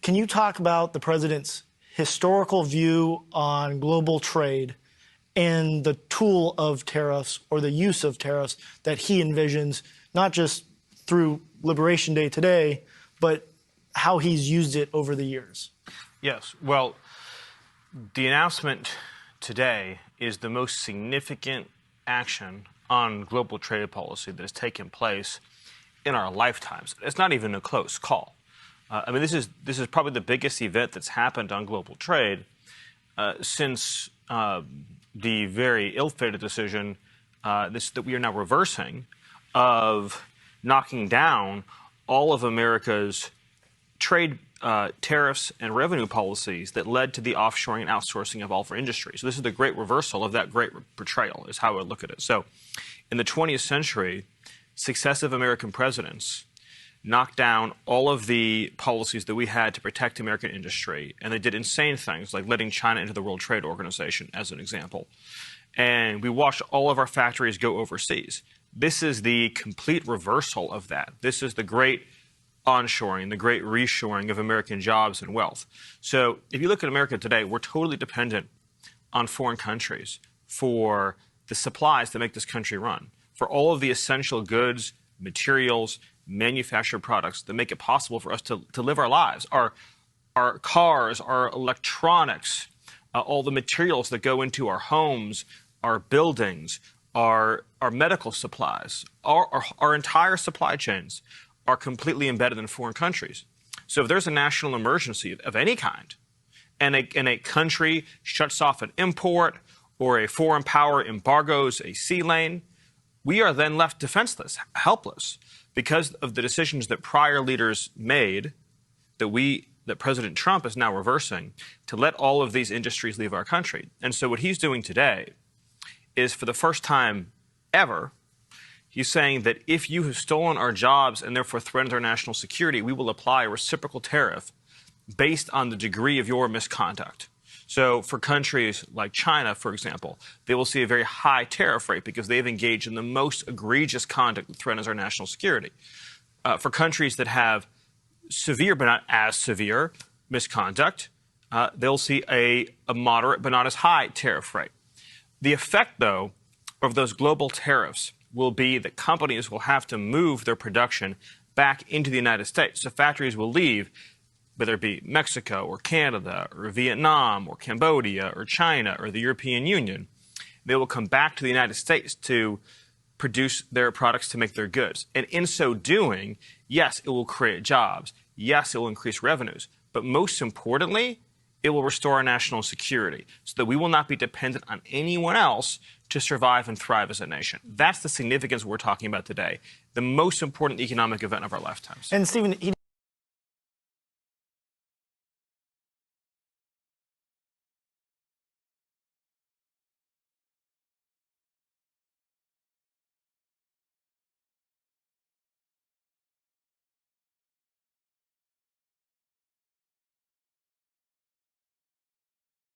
Can you talk about the president's historical view on global trade and the tool of tariffs or the use of tariffs that he envisions, not just through Liberation Day today, but how he's used it over the years? Yes. Well, the announcement today is the most significant action on global trade policy that has taken place in our lifetimes. It's not even a close call. I mean, this is probably the biggest event that's happened on global trade since the very ill-fated decision that we are now reversing of knocking down all of America's trade tariffs and revenue policies that led to the offshoring and outsourcing of all of our industries. So this is the great reversal of that great betrayal, is how I would look at it. So in the 20th century, successive American presidents knocked down all of the policies that we had to protect American industry, and they did insane things like letting China into the World Trade Organization, as an example. And we watched all of our factories go overseas. This is the complete reversal of that. This is the great onshoring, the great reshoring of American jobs and wealth. So if you look at America today, we're totally dependent on foreign countries for the supplies that make this country run, for all of the essential goods, materials, manufactured products that make it possible for us to live our lives. Our cars, our electronics, all the materials that go into our homes, our buildings, our medical supplies, our entire supply chains are completely embedded in foreign countries. So if there's a national emergency of any kind, and a country shuts off an import, or a foreign power embargoes a sea lane, we are then left defenseless, helpless, because of the decisions that prior leaders made that President Trump is now reversing to let all of these industries leave our country. And so what he's doing today is, for the first time ever, he's saying that if you have stolen our jobs and therefore threatened our national security, we will apply a reciprocal tariff based on the degree of your misconduct. So for countries like China, for example, they will see a very high tariff rate because they've engaged in the most egregious conduct that threatens our national security. For countries that have severe but not as severe misconduct, they'll see a moderate but not as high tariff rate. The effect, though, of those global tariffs will be that companies will have to move their production back into the United States. So factories will leave, whether it be Mexico or Canada or Vietnam or Cambodia or China or the European Union. They will come back to the United States to produce their products, to make their goods. And in so doing, yes, it will create jobs. Yes, it will increase revenues. But most importantly, it will restore our national security so that we will not be dependent on anyone else to survive and thrive as a nation. That's the significance we're talking about today, the most important economic event of our lifetimes. And Stephen,